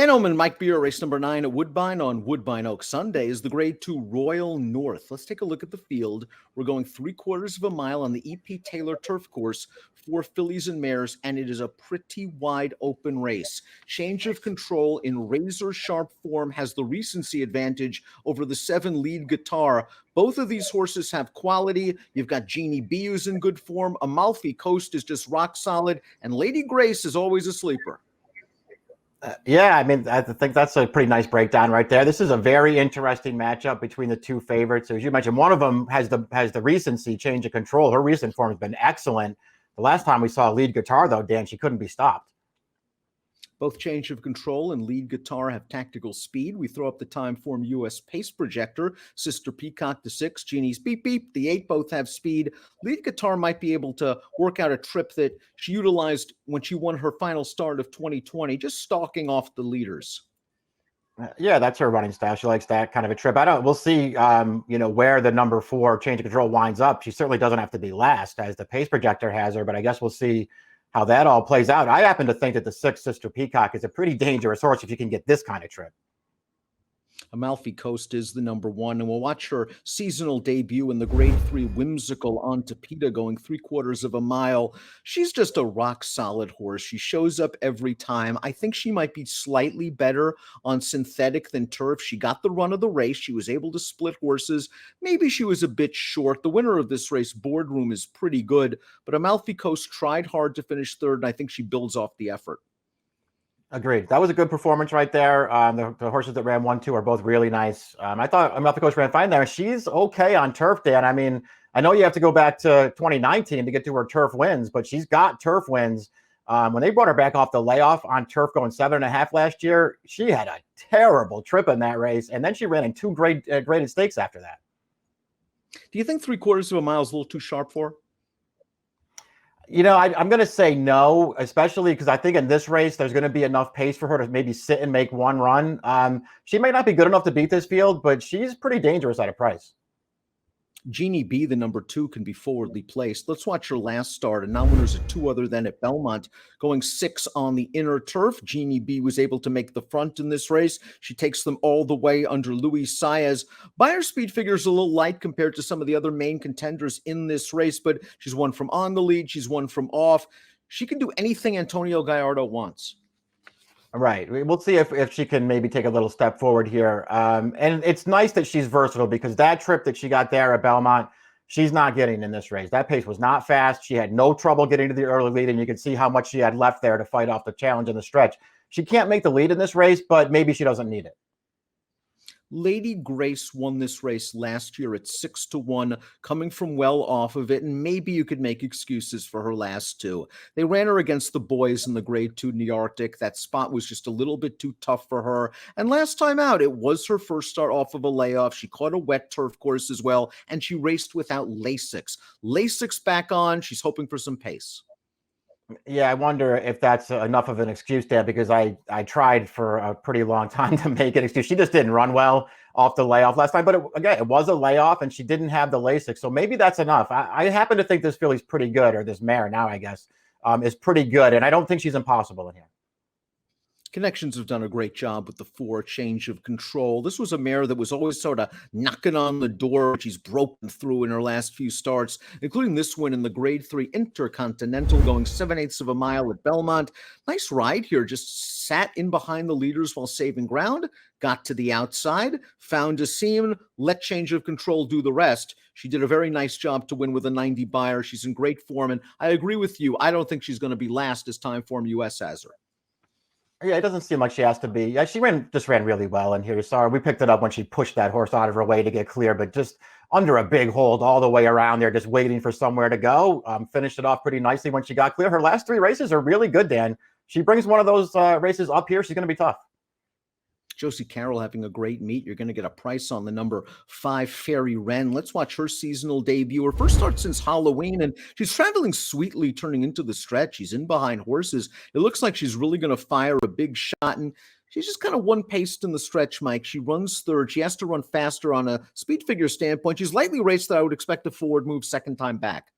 Dan Illman, Mike Beer, race number 9 at Woodbine on Woodbine Oak Sunday is the Grade 2 Royal North. Let's take a look at the field. We're going 3/4 of a mile on the E.P. Taylor turf course, 4 fillies and mares, and it is a pretty wide open race. Change of Control in razor-sharp form has the recency advantage over the 7 Lead Guitar. Both of these horses have quality. You've got Jeannie B, who's in good form. Amalfi Coast is just rock solid, and Lady Grace is always a sleeper. Yeah, I mean, I think that's a pretty nice breakdown right there. This is a very interesting matchup between the two favorites. As you mentioned, one of them has the recency change of control. Her recent form has been excellent. The last time we saw Lead Guitar, though, Dan, she couldn't be stopped. Both Change of Control and Lead Guitar have tactical speed. We throw up the time form US pace projector. Sister Peacock, the 6, Genie's Beep Beep, the 8 both have speed. Lead Guitar might be able to work out a trip that she utilized when she won her final start of 2020, just stalking off the leaders. Yeah, that's her running style. She likes that kind of a trip. We'll see, where the number 4 Change of Control winds up. She certainly doesn't have to be last as the pace projector has her, but I guess we'll see how that all plays out. I happen to think that the 6 Sister Peacock is a pretty dangerous horse if you can get this kind of trip. Amalfi Coast is the number 1, and we'll watch her seasonal debut in the Grade 3 Whimsical on Tapeta going 3/4 of a mile. She's just a rock-solid horse. She shows up every time. I think she might be slightly better on synthetic than turf. She got the run of the race. She was able to split horses. Maybe she was a bit short. The winner of this race, Boardroom, is pretty good, but Amalfi Coast tried hard to finish third, and I think she builds off the effort. Agreed. That was a good performance right there. The horses that ran 1-2 are both really nice. I thought Amalfi Coast ran fine there. She's okay on turf, Dan. I mean, I know you have to go back to 2019 to get to her turf wins, but she's got turf wins. When they brought her back off the layoff on turf going 7.5 last year, she had a terrible trip in that race, and then she ran in 2 graded stakes after that. Do you think 3/4 of a mile is a little too sharp for her? I'm going to say no, especially because I think in this race, there's going to be enough pace for her to maybe sit and make one run. She may not be good enough to beat this field, but she's pretty dangerous at a price. Jeannie B, the number 2, can be forwardly placed. Let's watch her last start. And now winners at 2 other than at Belmont, going 6 on the inner turf. Jeannie B was able to make the front in this race. She takes them all the way under Luis Saez. Buyer speed figures a little light compared to some of the other main contenders in this race, but she's won from on the lead. She's won from off. She can do anything Antonio Gallardo wants. Right. We'll see if she can maybe take a little step forward here. And it's nice that she's versatile because that trip that she got there at Belmont, she's not getting in this race. That pace was not fast. She had no trouble getting to the early lead, and you can see how much she had left there to fight off the challenge in the stretch. She can't make the lead in this race, but maybe she doesn't need it. Lady Grace won this race last year at 6-1, coming from well off of it, and maybe you could make excuses for her last 2. They ran her against the boys in the Grade 2 Nearctic. That spot was just a little bit too tough for her. And last time out, it was her first start off of a layoff. She caught a wet turf course as well, and she raced without Lasix. Lasix back on. She's hoping for some pace. Yeah, I wonder if that's enough of an excuse, Dan, because I tried for a pretty long time to make an excuse. She just didn't run well off the layoff last time. But it was a layoff, and she didn't have the Lasix. So maybe that's enough. I happen to think this filly's pretty good, or this mare now, I guess, is pretty good. And I don't think she's impossible in here. Connections have done a great job with the 4 Change of Control. This was a mare that was always sort of knocking on the door, which she's broken through in her last few starts, including this win in the Grade 3 Intercontinental, going 7/8 of a mile at Belmont. Nice ride here, just sat in behind the leaders while saving ground, got to the outside, found a seam, let Change of Control do the rest. She did a very nice job to win with a 90 buyer. She's in great form, and I agree with you. I don't think she's going to be last as time form US has her. Yeah, it doesn't seem like she has to be. Yeah, she just ran really well. And here you saw her. We picked it up when she pushed that horse out of her way to get clear, but just under a big hold all the way around there, just waiting for somewhere to go. Finished it off pretty nicely when she got clear. Her last 3 races are really good, Dan. She brings one of those races up here. She's going to be tough. Josie Carroll having a great meet. You're going to get a price on the number 5 Fairy Wren. Let's watch her seasonal debut. Her first start since Halloween, and she's traveling sweetly turning into the stretch. She's in behind horses. It looks like she's really going to fire a big shot, and she's just kind of one-paced in the stretch, Mike. She runs third. She has to run faster on a speed figure standpoint. She's lightly raced that I would expect a forward move second time back.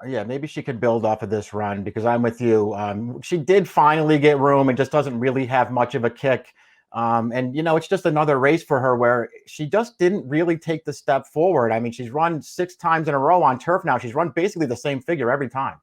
Yeah, maybe she could build off of this run because I'm with you. She did finally get room and just doesn't really have much of a kick. And, it's just another race for her where she just didn't really take the step forward. I mean, she's run 6 times in a row on turf now. She's run basically the same figure every time.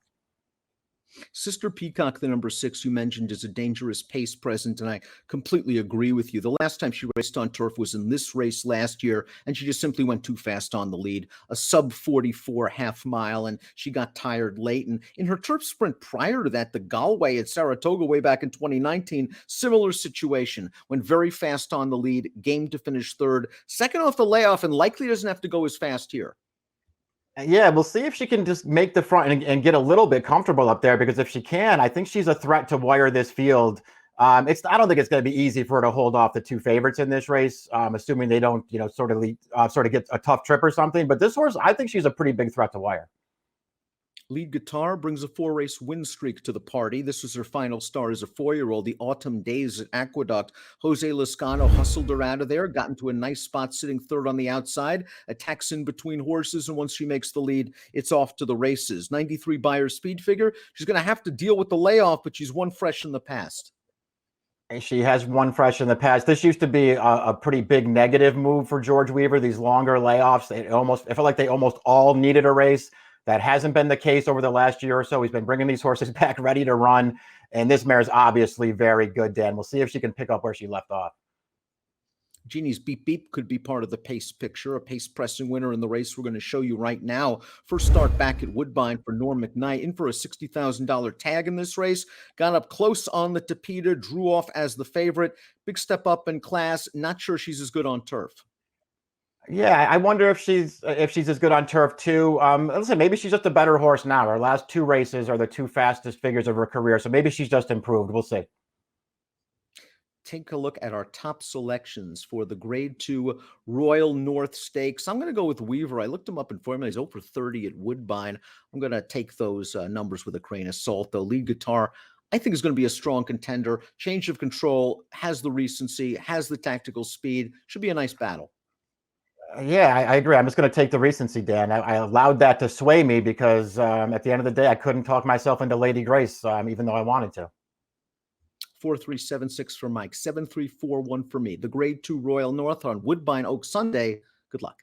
Sister Peacock, the number 6 you mentioned, is a dangerous pace present, and I completely agree with you. The last time she raced on turf was in this race last year, and she just simply went too fast on the lead, a sub 44 half mile, and she got tired late. And in her turf sprint prior to that, the Galway at Saratoga way back in 2019, similar situation. Went very fast on the lead, game to finish third, second off the layoff, and likely doesn't have to go as fast here. Yeah, we'll see if she can just make the front and get a little bit comfortable up there, because if she can, I think she's a threat to wire this field. I don't think it's going to be easy for her to hold off the 2 favorites in this race, assuming they don't, sort of get a tough trip or something. But this horse, I think she's a pretty big threat to wire. Lead Guitar brings a 4-race win streak to the party. This was her final start as a 4-year-old, the Autumn Days at Aqueduct. Jose Lascano hustled her out of there, got into a nice spot sitting third on the outside, attacks in between horses, and once she makes the lead, it's off to the races. 93 Beyer speed figure. She's going to have to deal with the layoff, but she's won fresh in the past. She has won fresh in the past. This used to be a pretty big negative move for George Weaver, these longer layoffs. It felt like they almost all needed a race. That hasn't been the case over the last year or so. He's been bringing these horses back ready to run. And this mare is obviously very good, Dan. We'll see if she can pick up where she left off. Jeannie's Beep Beep could be part of the pace picture, a pace pressing winner in the race we're going to show you right now. First start back at Woodbine for Norm McKnight, in for a $60,000 tag in this race. Got up close on the Tapeta, drew off as the favorite. Big step up in class. Not sure she's as good on turf. Yeah, I wonder if she's as good on turf too. Listen, maybe she's just a better horse now. Her last 2 races are the 2 fastest figures of her career, so maybe she's just improved. We'll see. Take a look at our top selections for the Grade 2 Royal North Stakes. I'm going to go with Weaver. I looked him up in formula. He's over 30 at Woodbine. I'm going to take those numbers with a grain of salt, though. Lead Guitar, I think, is going to be a strong contender. Change of control, has the recency, has the tactical speed. Should be a nice battle. Yeah, I agree. I'm just going to take the recency, Dan. I allowed that to sway me because at the end of the day, I couldn't talk myself into Lady Grace, even though I wanted to. 4376 for Mike, 7341 for me. The Grade 2 Royal North on Woodbine Oak Sunday. Good luck.